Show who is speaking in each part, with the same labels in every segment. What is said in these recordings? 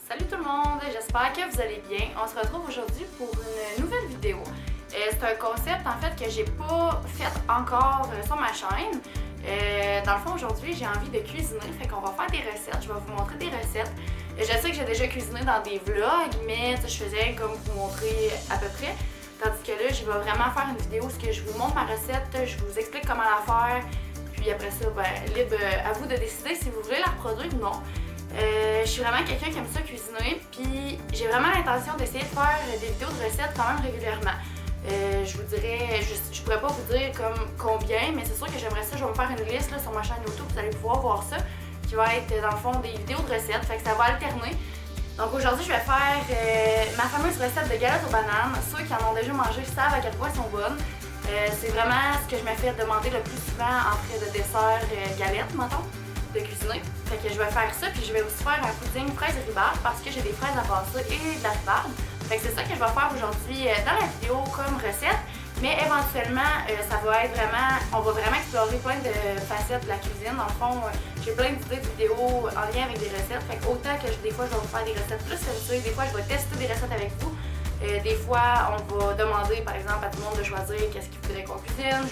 Speaker 1: Salut tout le monde, j'espère que vous allez bien. On se retrouve aujourd'hui pour une nouvelle vidéo. C'est un concept en fait que j'ai pas fait encore sur ma chaîne. Dans le fond, aujourd'hui, j'ai envie de cuisiner, fait qu'on va faire des recettes. Je vais vous montrer des recettes. Je sais que j'ai déjà cuisiné dans des vlogs, mais je faisais comme vous montrer à peu près. Tandis que là, je vais vraiment faire une vidéo où je vous montre ma recette, je vous explique comment la faire. Puis après ça, libre à vous de décider si vous voulez la reproduire ou non. Je suis vraiment quelqu'un qui aime ça cuisiner, puis j'ai vraiment l'intention d'essayer de faire des vidéos de recettes quand même régulièrement. Je vous dirais, je pourrais pas vous dire comme combien, mais c'est sûr que j'aimerais ça. Je vais me faire une liste là, sur ma chaîne YouTube, vous allez pouvoir voir ça, qui va être dans le fond des vidéos de recettes, fait que ça va alterner. Donc aujourd'hui, je vais faire ma fameuse recette de galettes aux bananes. Ceux qui en ont déjà mangé savent à quel point elles sont bonnes. C'est vraiment ce que je me fais demander le plus souvent en frais de dessert galettes, mettons, de cuisiner. Fait que je vais faire ça, puis je vais aussi faire un pudding fraise et rhubarbe parce que j'ai des fraises à passer et de la rhubarbe. Fait que c'est ça que je vais faire aujourd'hui dans la vidéo comme recette. Mais éventuellement, ça va être vraiment, on va vraiment explorer plein de facettes de la cuisine. Dans le fond, j'ai plein d'idées de vidéos en lien avec des recettes. Fait que autant que des fois, je vais vous faire des recettes plus fancy, des fois, je vais tester des recettes avec vous. Des fois, on va demander, par exemple, à tout le monde de choisir qu'est-ce qu'il faudrait qu'on cuisine.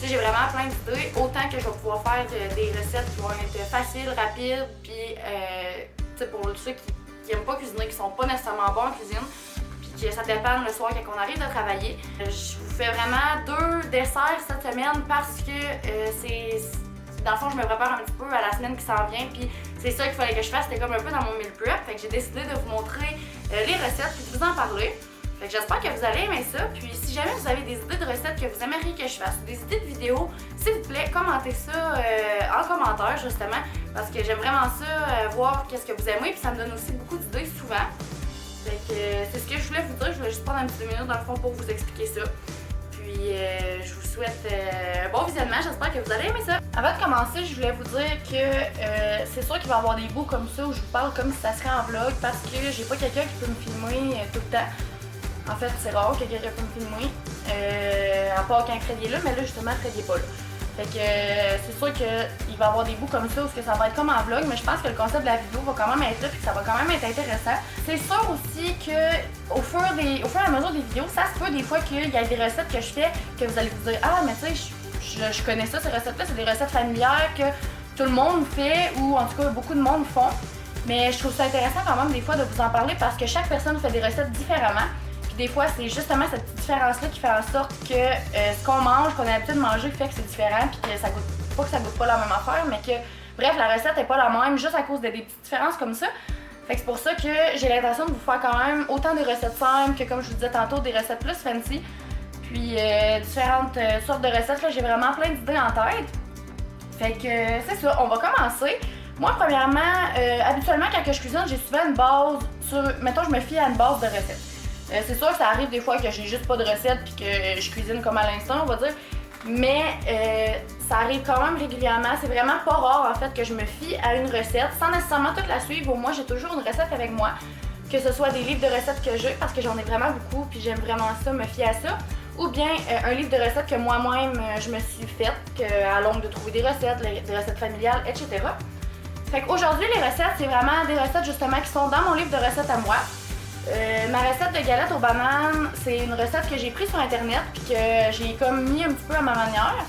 Speaker 1: J'ai vraiment plein d'idées. Autant que je vais pouvoir faire des recettes qui vont être faciles, rapides, puis pour ceux qui n'aiment pas cuisiner, qui sont pas nécessairement bons en cuisine, puis que ça dépend le soir quand on arrive de travailler. Je vous fais vraiment 2 desserts cette semaine parce que dans le fond, je me prépare un petit peu à la semaine qui s'en vient, puis c'est ça qu'il fallait que je fasse, c'était comme un peu dans mon meal prep. Fait que j'ai décidé de vous montrer les recettes puis de vous en parler. Fait que j'espère que vous allez aimer ça. Puis si jamais vous avez des idées de recettes que vous aimeriez que je fasse, des idées de vidéos, s'il vous plaît, commentez ça en commentaire justement, parce que j'aime vraiment ça, voir qu'est-ce que vous aimez, puis ça me donne aussi beaucoup d'idées souvent. Fait que c'est ce que je voulais vous dire, je voulais juste prendre un petit 2 minutes dans le fond pour vous expliquer ça. Puis je vous souhaite un bon visionnement, j'espère que vous allez aimer ça. Avant de commencer, je voulais vous dire que c'est sûr qu'il va y avoir des bouts comme ça où je vous parle comme si ça serait en vlog parce que j'ai pas quelqu'un qui peut me filmer tout le temps. En fait, c'est rare que quelqu'un peut me filmer, à part quand Fred est là, mais là justement Fred est pas là. Fait que c'est sûr qu'il va y avoir des bouts comme ça où ça va être comme en vlog, mais je pense que le concept de la vidéo va quand même être là et que ça va quand même être intéressant. C'est sûr aussi que au fur et à mesure des vidéos, ça se peut des fois qu'il y a des recettes que je fais que vous allez vous dire « Ah, mais tu sais, je connais ça, ces recettes-là, c'est des recettes familières que tout le monde fait ou en tout cas beaucoup de monde font. » Mais je trouve ça intéressant quand même des fois de vous en parler parce que chaque personne fait des recettes différemment. Des fois, c'est justement cette petite différence-là qui fait en sorte que ce qu'on mange, qu'on a l'habitude de manger, fait que c'est différent, puis que ça goûte pas que ça goûte pas la même affaire, mais que, bref, la recette est pas la même juste à cause de des petites différences comme ça. Fait que c'est pour ça que j'ai l'intention de vous faire quand même autant des recettes simples que, comme je vous disais tantôt, des recettes plus fancy. Puis différentes sortes de recettes, là, j'ai vraiment plein d'idées en tête. Fait que c'est ça, on va commencer. Moi, premièrement, habituellement, quand je cuisine, j'ai souvent une base sur, mettons, je me fie à une base de recettes. C'est sûr que ça arrive des fois que j'ai juste pas de recette puis que je cuisine comme à l'instant, on va dire. Mais ça arrive quand même régulièrement. C'est vraiment pas rare en fait que je me fie à une recette sans nécessairement toute la suivre. Au moins, j'ai toujours une recette avec moi. Que ce soit des livres de recettes que j'ai parce que j'en ai vraiment beaucoup puis j'aime vraiment ça, me fier à ça. Ou bien un livre de recettes que moi-même je me suis faite, à l'ombre de trouver des recettes, des recettes familiales, etc. Fait qu'aujourd'hui, les recettes, c'est vraiment des recettes justement qui sont dans mon livre de recettes à moi. Ma recette de galettes aux bananes, c'est une recette que j'ai prise sur internet puis que j'ai comme mis un petit peu à ma manière.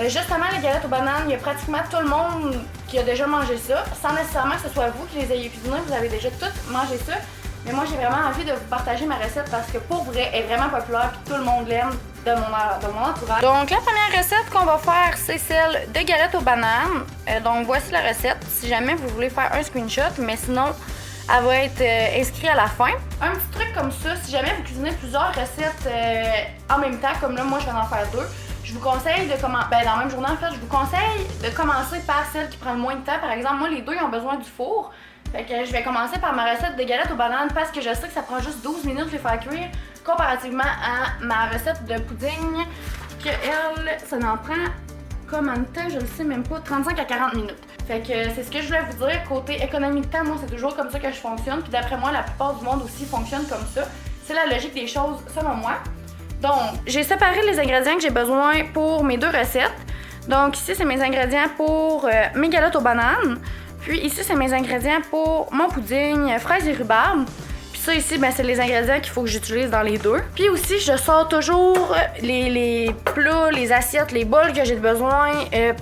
Speaker 1: Justement, les galettes aux bananes, il y a pratiquement tout le monde qui a déjà mangé ça, sans nécessairement que ce soit vous qui les ayez cuisinées, vous avez déjà toutes mangé ça. Mais moi, j'ai vraiment envie de vous partager ma recette parce que pour vrai, elle est vraiment populaire puis tout le monde l'aime de mon entourage. Donc, la première recette qu'on va faire, c'est celle de galettes aux bananes. Donc, voici la recette. Si jamais vous voulez faire un screenshot, mais sinon, elle va être inscrite à la fin. Un petit truc comme ça, si jamais vous cuisinez plusieurs recettes en même temps, comme là, moi, je vais en faire 2, je vous conseille de commencer, dans la même journée, en fait, je vous conseille de commencer par celle qui prend le moins de temps. Par exemple, moi, les 2, ils ont besoin du four. Fait que je vais commencer par ma recette de galettes aux bananes parce que je sais que ça prend juste 12 minutes de les faire cuire comparativement à ma recette de pudding que elle, ça en prend combien de temps, je le sais même pas, 35 à 40 minutes. Fait que c'est ce que je voulais vous dire. Côté économie de temps, moi, c'est toujours comme ça que je fonctionne. Puis d'après moi, la plupart du monde aussi fonctionne comme ça. C'est la logique des choses, selon moi. Donc, j'ai séparé les ingrédients que j'ai besoin pour mes 2 recettes. Donc ici, c'est mes ingrédients pour mes galettes aux bananes. Puis ici, c'est mes ingrédients pour mon pudding, fraises et rhubarbe. Puis ça ici, ben, c'est les ingrédients qu'il faut que j'utilise dans les deux. Puis aussi, je sors toujours les plats, les assiettes, les bols que j'ai besoin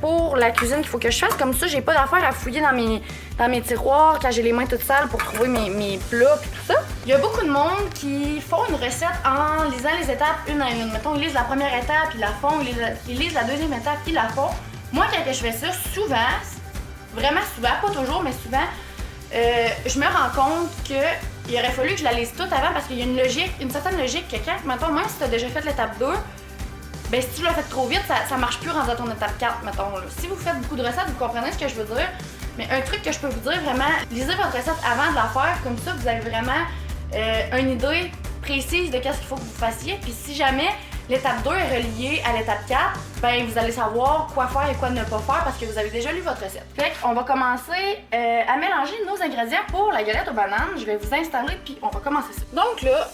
Speaker 1: pour la cuisine qu'il faut que je fasse. Comme ça, j'ai pas d'affaire à fouiller dans mes tiroirs quand j'ai les mains toutes sales pour trouver mes plats et tout ça. Il y a beaucoup de monde qui font une recette en lisant les étapes une à une. Mettons, ils lisent la première étape, ils la font, ils lisent la deuxième étape, ils la font. Moi, quand je fais ça, souvent, vraiment souvent, pas toujours, mais souvent, je me rends compte qu'il aurait fallu que je la lise toute avant parce qu'il y a une certaine logique que quand, mettons, même si tu as déjà fait l'étape 2, ben si tu l'as fait trop vite, ça marche plus rendu à ton étape 4, mettons. Là. Si vous faites beaucoup de recettes, vous comprenez ce que je veux dire. Mais un truc que je peux vous dire, vraiment, lisez votre recette avant de la faire, comme ça vous avez vraiment une idée précise de qu'est-ce qu'il faut que vous fassiez. Puis si jamais l'étape 2 est reliée à l'étape 4, ben vous allez savoir quoi faire et quoi ne pas faire parce que vous avez déjà lu votre recette. Fait qu'on va commencer à mélanger nos ingrédients pour la galette aux bananes. Je vais vous installer puis on va commencer ça. Donc là,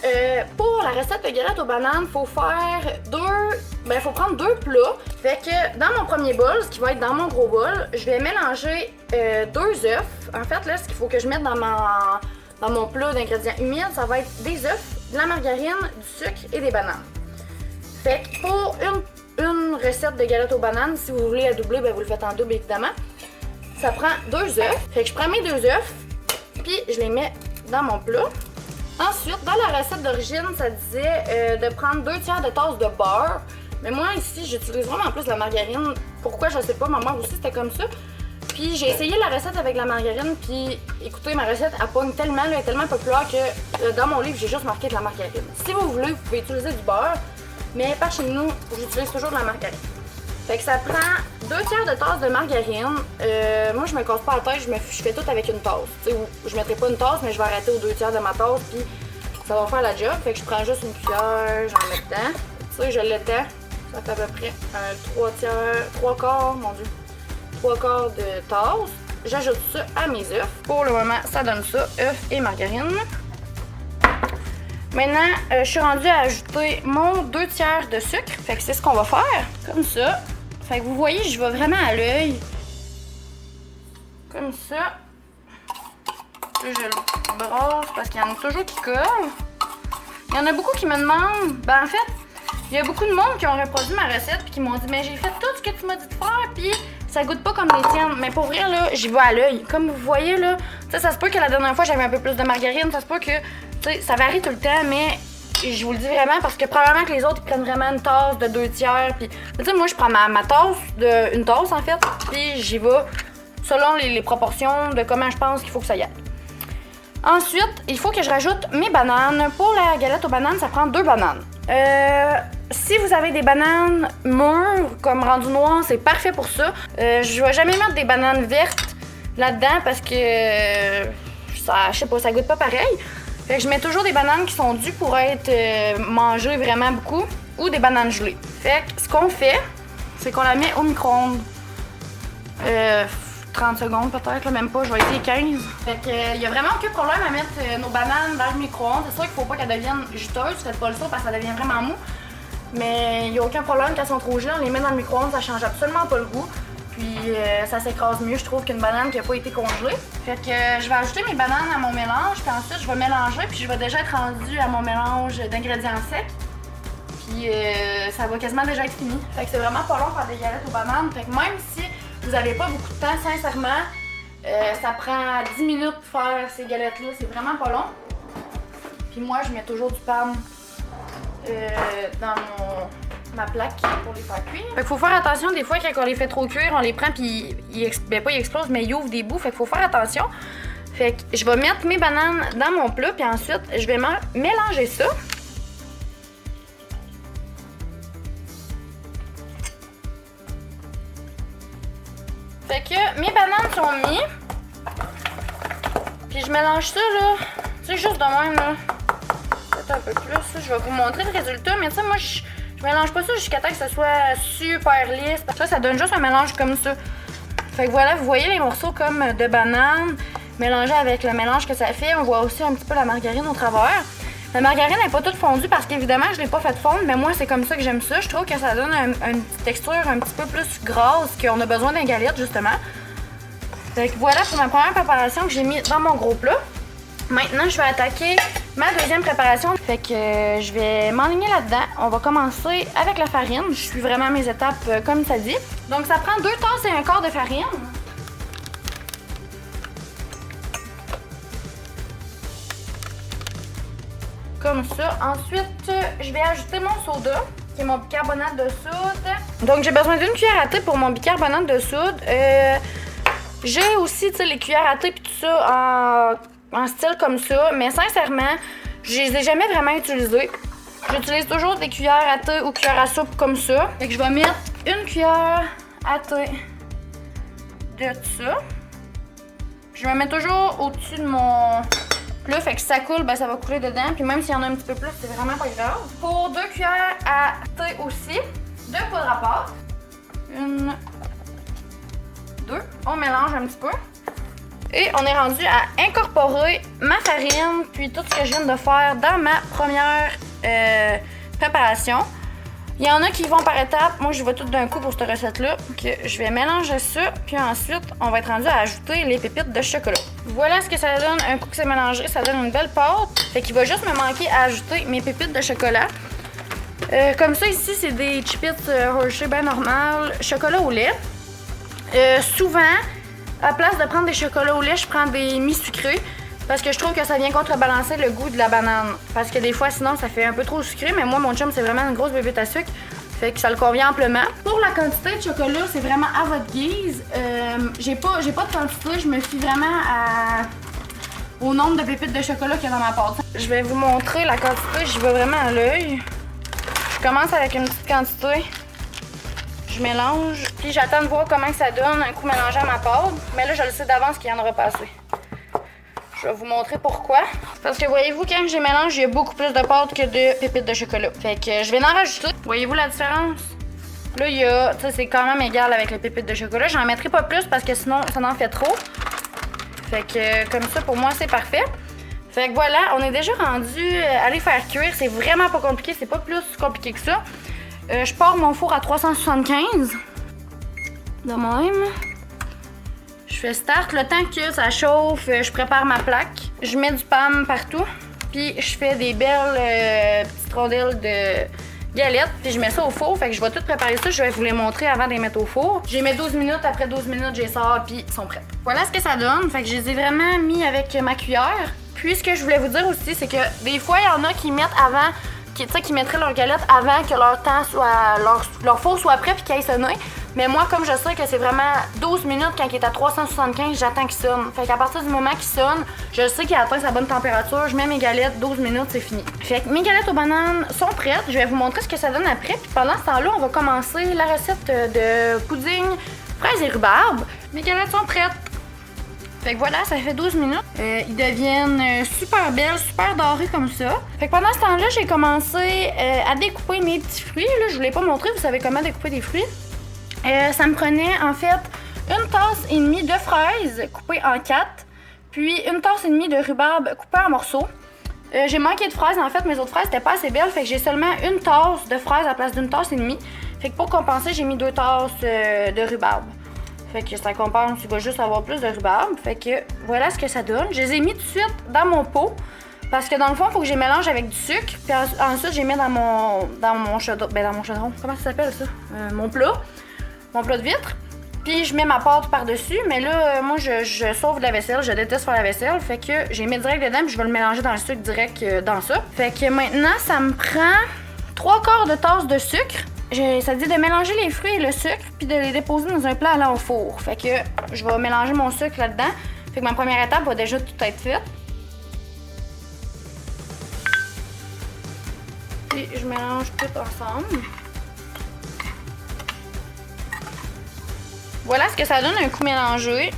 Speaker 1: pour la recette de galette aux bananes, faut prendre deux plats. Fait que dans mon premier bol, ce qui va être dans mon gros bol, je vais mélanger 2 œufs. En fait, là, ce qu'il faut que je mette dans mon plat d'ingrédients humides, ça va être des œufs, de la margarine, du sucre et des bananes. Fait que pour une recette de galette aux bananes, si vous voulez la doubler, ben vous le faites en double évidemment. Ça prend 2 œufs. Fait que je prends mes 2 œufs, puis je les mets dans mon plat. Ensuite, dans la recette d'origine, ça disait de prendre 2 tiers de tasse de beurre. Mais moi ici, j'utilise vraiment plus la margarine. Pourquoi, je sais pas, ma mère aussi c'était comme ça. Puis j'ai essayé la recette avec la margarine, puis écoutez, ma recette elle pogne tellement, elle est tellement populaire que dans mon livre, j'ai juste marqué de la margarine. Si vous voulez, vous pouvez utiliser du beurre. Mais par chez nous, j'utilise toujours de la margarine. Fait que ça prend 2 tiers de tasse de margarine. Moi, je me casse pas la tête, je fais tout avec une tasse. T'sais, je mettrai pas une tasse, mais je vais arrêter aux 2 tiers de ma tasse, puis ça va faire la job. Fait que je prends juste une cuillère, j'en mets dedans. Tu sais, je l'étends. Ça fait à peu près 3 quarts de tasse. J'ajoute ça à mes œufs. Pour le moment, ça donne ça, œufs et margarine. Maintenant, je suis rendue à ajouter mon 2 tiers de sucre. Fait que c'est ce qu'on va faire. Comme ça. Fait que vous voyez, je vais vraiment à l'œil. Comme ça. Là, je le brasse parce qu'il y en a toujours qui collent. Il y en a beaucoup qui me demandent. Ben en fait, il y a beaucoup de monde qui ont reproduit ma recette puis qui m'ont dit mais j'ai fait tout ce que tu m'as dit de faire puis ça goûte pas comme les tiennes. Mais pour vrai là, j'y vais à l'œil. Comme vous voyez là, ça se peut que la dernière fois j'avais un peu plus de margarine, ça se peut que ça varie tout le temps, mais je vous le dis vraiment parce que probablement que les autres ils prennent vraiment une tasse de 2 tiers. Puis, moi je prends ma tasse, une tasse en fait, puis j'y vais selon les proportions de comment je pense qu'il faut que ça y aille. Ensuite, il faut que je rajoute mes bananes. Pour la galette aux bananes, ça prend 2 bananes. Si vous avez des bananes mûres, comme rendu noir, c'est parfait pour ça. Je vais jamais mettre des bananes vertes là-dedans parce que je sais pas, ça goûte pas pareil. Fait que je mets toujours des bananes qui sont dues pour être mangées vraiment beaucoup ou des bananes gelées. Fait que ce qu'on fait, c'est qu'on la met au micro-ondes. 30 secondes peut-être, même pas, je vais essayer 15. Fait que y a vraiment aucun problème à mettre nos bananes dans le micro-ondes. C'est sûr qu'il faut pas qu'elles deviennent juteuses, faites pas le saut parce que ça devient vraiment mou. Mais il n'y a aucun problème quand elles sont trop gelées, on les met dans le micro-ondes, ça change absolument pas le goût. Puis ça s'écrase mieux, je trouve, qu'une banane qui n'a pas été congelée. Fait que je vais ajouter mes bananes à mon mélange, puis ensuite je vais mélanger, puis je vais déjà être rendue à mon mélange d'ingrédients secs. Puis ça va quasiment déjà être fini. Fait que c'est vraiment pas long faire des galettes aux bananes. Fait que même si vous n'avez pas beaucoup de temps, sincèrement, ça prend 10 minutes pour faire ces galettes-là, c'est vraiment pas long. Puis moi, je mets toujours du pan dans ma plaque pour les faire cuire. Fait qu'il faut faire attention des fois quand on les fait trop cuire, on les prend puis ils explosent, mais ils ouvrent des bouts. Fait qu'il faut faire attention. Fait que je vais mettre mes bananes dans mon plat puis ensuite je vais mélanger ça. Fait que mes bananes sont mises. Puis je mélange ça là. C'est juste de même là. Peut-être un peu plus. Je vais vous montrer le résultat, mais tu sais, moi je mélange pas ça jusqu'à temps que ce soit super lisse. Ça donne juste un mélange comme ça. Fait que voilà, vous voyez les morceaux comme de banane mélangés avec le mélange que ça fait. On voit aussi un petit peu la margarine au travers. La margarine n'est pas toute fondue parce qu'évidemment, je l'ai pas fait fondre, mais moi, c'est comme ça que j'aime ça. Je trouve que ça donne une texture un petit peu plus grasse qu'on a besoin d'un galette, justement. Fait que voilà pour ma première préparation que j'ai mis dans mon gros plat. Maintenant, je vais attaquer ma deuxième préparation. Fait que je vais m'enligner là-dedans. On va commencer avec la farine. Je suis vraiment à mes étapes comme ça dit. Donc, ça prend 2 tasses et un quart de farine. Comme ça. Ensuite, je vais ajouter mon soda, qui est mon bicarbonate de soude. Donc, j'ai besoin d'une cuillère à thé pour mon bicarbonate de soude. J'ai aussi, tu sais, les cuillères à thé et tout ça en style comme ça, mais sincèrement, je les ai jamais vraiment utilisées. J'utilise toujours des cuillères à thé ou cuillères à soupe comme ça. Fait que je vais mettre une cuillère à thé de ça. Je me mets toujours au-dessus de mon plat, fait que si ça coule, ben ça va couler dedans. Puis même s'il y en a un petit peu plus, c'est vraiment pas grave. Pour 2 cuillères à thé aussi, de poudre à pâte. 1, 2. On mélange un petit peu. Et on est rendu à incorporer ma farine, puis tout ce que je viens de faire dans ma première préparation. Il y en a qui vont par étapes. Moi, je vais tout d'un coup pour cette recette-là. Je vais mélanger ça, puis ensuite, on va être rendu à ajouter les pépites de chocolat. Voilà ce que ça donne un coup que c'est mélangé. Ça donne une belle pâte. Fait qu'il va juste me manquer à ajouter mes pépites de chocolat. Comme ça, ici, c'est des Chips Hershey bien normales, chocolat au lait. Souvent, à place de prendre des chocolats au lait, je prends des mi-sucrés parce que je trouve que ça vient contrebalancer le goût de la banane. Parce que des fois, sinon, ça fait un peu trop sucré, mais moi, mon chum, c'est vraiment une grosse bébête à sucre. Fait que ça le convient amplement. Pour la quantité de chocolat, c'est vraiment à votre guise. J'ai pas de quantité, je me fie vraiment au nombre de pépites de chocolat qu'il y a dans ma pâte. Je vais vous montrer la quantité, j'y vais vraiment à l'œil. Je commence avec une petite quantité. Je mélange, puis j'attends de voir comment ça donne un coup mélangé à ma pâte. Mais là, je le sais d'avance qu'il y en aura pas assez. Je vais vous montrer pourquoi. Parce que voyez-vous, quand je mélange, il y a beaucoup plus de pâte que de pépites de chocolat. Fait que je vais en rajouter. Voyez-vous la différence? Là, il y a, tu sais, c'est quand même égal avec les pépites de chocolat. J'en mettrai pas plus parce que sinon, ça en fait trop. Fait que comme ça, pour moi, c'est parfait. Fait que voilà, on est déjà rendu à les faire cuire. C'est vraiment pas compliqué, c'est pas plus compliqué que ça. Je pars mon four à 375. De même. Je fais start. Le temps que ça chauffe, je prépare ma plaque. Je mets du PAM partout. Puis je fais des belles petites rondelles de galettes. Puis je mets ça au four. Fait que je vais tout préparer ça. Je vais vous les montrer avant de les mettre au four. J'ai mis 12 minutes. Après 12 minutes, je les sors. Puis ils sont prêts. Voilà ce que ça donne. Fait que je les ai vraiment mis avec ma cuillère. Puis ce que je voulais vous dire aussi, c'est que des fois, il y en a qui mettent avant... qui mettraient leurs galettes avant que leur temps soit leur four soit prêt puis qu'il aille sonner. Mais moi, comme je sais que c'est vraiment 12 minutes quand il est à 375, j'attends qu'il sonne. Fait qu'à partir du moment qu'il sonne, je sais qu'il a atteint sa bonne température, je mets mes galettes, 12 minutes, c'est fini. Fait que mes galettes aux bananes sont prêtes. Je vais vous montrer ce que ça donne après. Puis pendant ce temps-là, on va commencer la recette de pudding fraises et rhubarbe. Mes galettes sont prêtes. Fait que voilà, ça fait 12 minutes. Ils deviennent super belles, super dorées comme ça. Fait que pendant ce temps-là, j'ai commencé à découper mes petits fruits. Là, je vous l'ai pas montré, vous savez comment découper des fruits. Ça me prenait en fait une tasse et demie de fraises coupées en 4, puis une tasse et demie de rhubarbe coupée en morceaux. J'ai manqué de fraises, en fait, mes autres fraises n'étaient pas assez belles, fait que j'ai seulement une tasse de fraises à la place d'une tasse et demie. Fait que pour compenser, j'ai mis 2 tasses de rhubarbe. Fait que ça compense, il va juste avoir plus de rhubarbe. Fait que voilà ce que ça donne. Je les ai mis tout de suite dans mon pot. Parce que dans le fond, il faut que je les mélange avec du sucre. Puis ensuite, je les mets dans mon chaudron. Ben, dans mon chaudron. Comment ça s'appelle ça? Mon plat. Mon plat de vitre. Puis je mets ma pâte par-dessus. Mais là, moi, je sauve de la vaisselle. Je déteste faire la vaisselle. Fait que je les mets direct dedans. Puis je vais le mélanger dans le sucre direct dans ça. Fait que maintenant, ça me prend 3/4 de tasse de sucre. Ça dit de mélanger les fruits et le sucre, puis de les déposer dans un plat allant au four. Fait que je vais mélanger mon sucre là-dedans. Fait que ma première étape va déjà tout être faite. Puis je mélange tout ensemble. Voilà ce que ça donne un coup mélangé.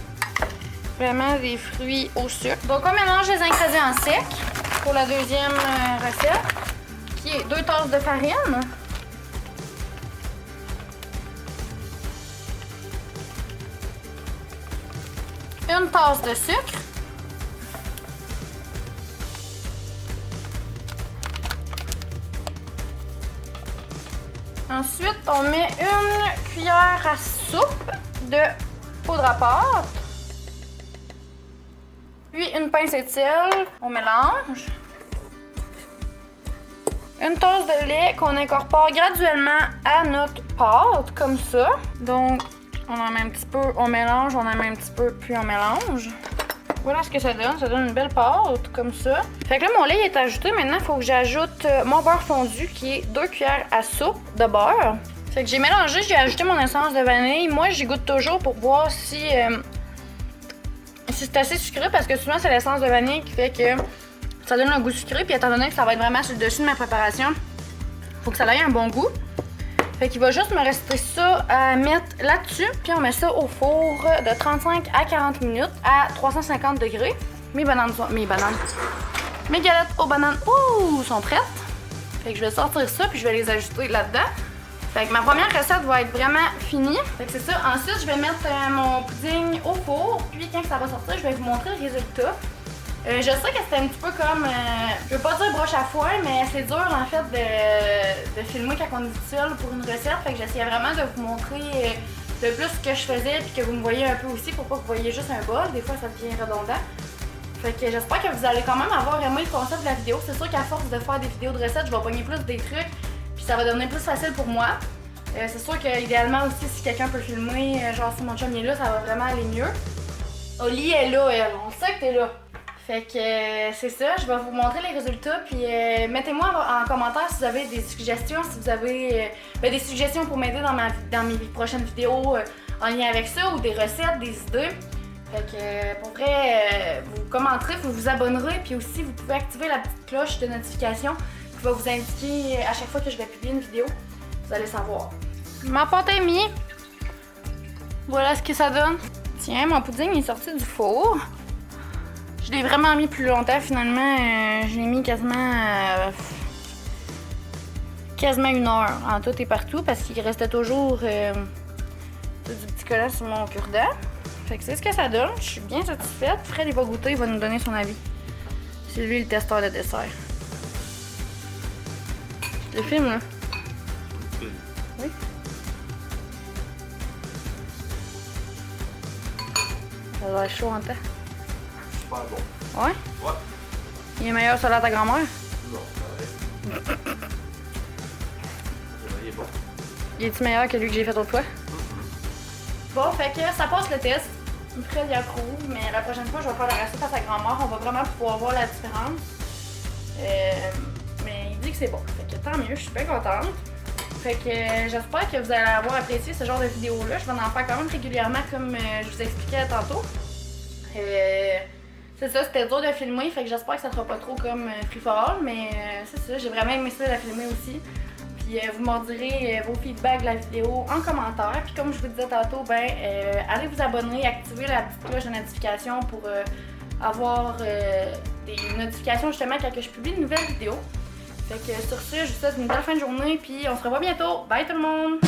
Speaker 1: Vraiment des fruits au sucre. Donc on mélange les ingrédients secs pour la deuxième recette, qui est 2 tasses de farine. Une tasse de sucre. Ensuite, on met une cuillère à soupe de poudre à pâte. Puis une pincée de sel, on mélange. Une tasse de lait qu'on incorpore graduellement à notre pâte, comme ça. Donc, on en met un petit peu, on mélange, on en met un petit peu, puis on mélange. Voilà ce que ça donne une belle pâte, comme ça. Fait que là, mon lait est ajouté. Maintenant, il faut que j'ajoute mon beurre fondu, qui est 2 cuillères à soupe de beurre. Fait que j'ai mélangé, j'ai ajouté mon essence de vanille. Moi, j'y goûte toujours pour voir si c'est assez sucré, parce que souvent, c'est l'essence de vanille qui fait que ça donne un goût sucré. Puis étant donné que ça va être vraiment sur le dessus de ma préparation, faut que ça ait un bon goût. Fait qu'il va juste me rester ça à mettre là-dessus. Puis on met ça au four de 35 à 40 minutes à 350 degrés. Mes galettes aux bananes sont prêtes. Fait que je vais sortir ça puis je vais les ajouter là-dedans. Fait que ma première recette va être vraiment finie. Fait que c'est ça. Ensuite, je vais mettre mon pudding au four. Puis quand ça va sortir, je vais vous montrer le résultat. Je sais que c'était un petit peu comme, je veux pas dire broche à foin, mais c'est dur en fait de filmer quand on est tout seul pour une recette. Fait que j'essayais vraiment de vous montrer le plus ce que je faisais puis que vous me voyez un peu aussi pour pas que vous voyez juste un bol. Des fois ça devient redondant. Fait que j'espère que vous allez quand même avoir aimé le concept de la vidéo. C'est sûr qu'à force de faire des vidéos de recettes, je vais pogner plus des trucs puis ça va devenir plus facile pour moi. C'est sûr que idéalement aussi si quelqu'un peut filmer, genre si mon chum est là, ça va vraiment aller mieux. Oli est là, elle. On sait que t'es là. Fait que c'est ça, je vais vous montrer les résultats, puis mettez-moi en commentaire si vous avez des suggestions, si vous avez des suggestions pour m'aider dans mes prochaines vidéos en lien avec ça, ou des recettes, des idées. Fait que pour vrai, vous commenterez, vous vous abonnerez, puis aussi vous pouvez activer la petite cloche de notification qui va vous indiquer à chaque fois que je vais publier une vidéo, vous allez savoir. Ma pâte est mise, voilà ce que ça donne. Tiens, mon pudding est sorti du four. Je l'ai vraiment mis plus longtemps finalement, je l'ai mis quasiment 1 heure en tout et partout parce qu'il restait toujours du petit collant sur mon cure-dent. Fait que c'est ce que ça donne, je suis bien satisfaite. Fred il va goûter, il va nous donner son avis. C'est lui le testeur de dessert. Le film là. Oui. Ça doit être chaud en temps.
Speaker 2: Super bon.
Speaker 1: Ouais?
Speaker 2: Ouais.
Speaker 1: Il est meilleur selon ta grand-mère?
Speaker 2: Non, c'est vrai. Il est bon.
Speaker 1: Il est-tu meilleur que lui que j'ai fait autrefois? Bon, fait que ça passe le test. Fred il approuve, mais la prochaine fois je vais faire la recette à sa grand-mère. On va vraiment pouvoir voir la différence. Mais il dit que c'est bon. Fait que tant mieux, je suis bien contente. Fait que j'espère que vous allez avoir apprécié ce genre de vidéo-là. Je vais en faire quand même régulièrement comme je vous expliquais tantôt. C'est ça, c'était dur de filmer, fait que j'espère que ça sera pas trop comme free for all, mais c'est ça, j'ai vraiment aimé ça la filmer aussi. Puis vous m'en direz vos feedbacks de la vidéo en commentaire. Puis comme je vous disais tantôt, allez vous abonner, activez la petite cloche de notification pour avoir des notifications justement quand je publie une nouvelle vidéo. Fait que sur ce, je vous souhaite une belle fin de journée, puis on se revoit bientôt. Bye tout le monde!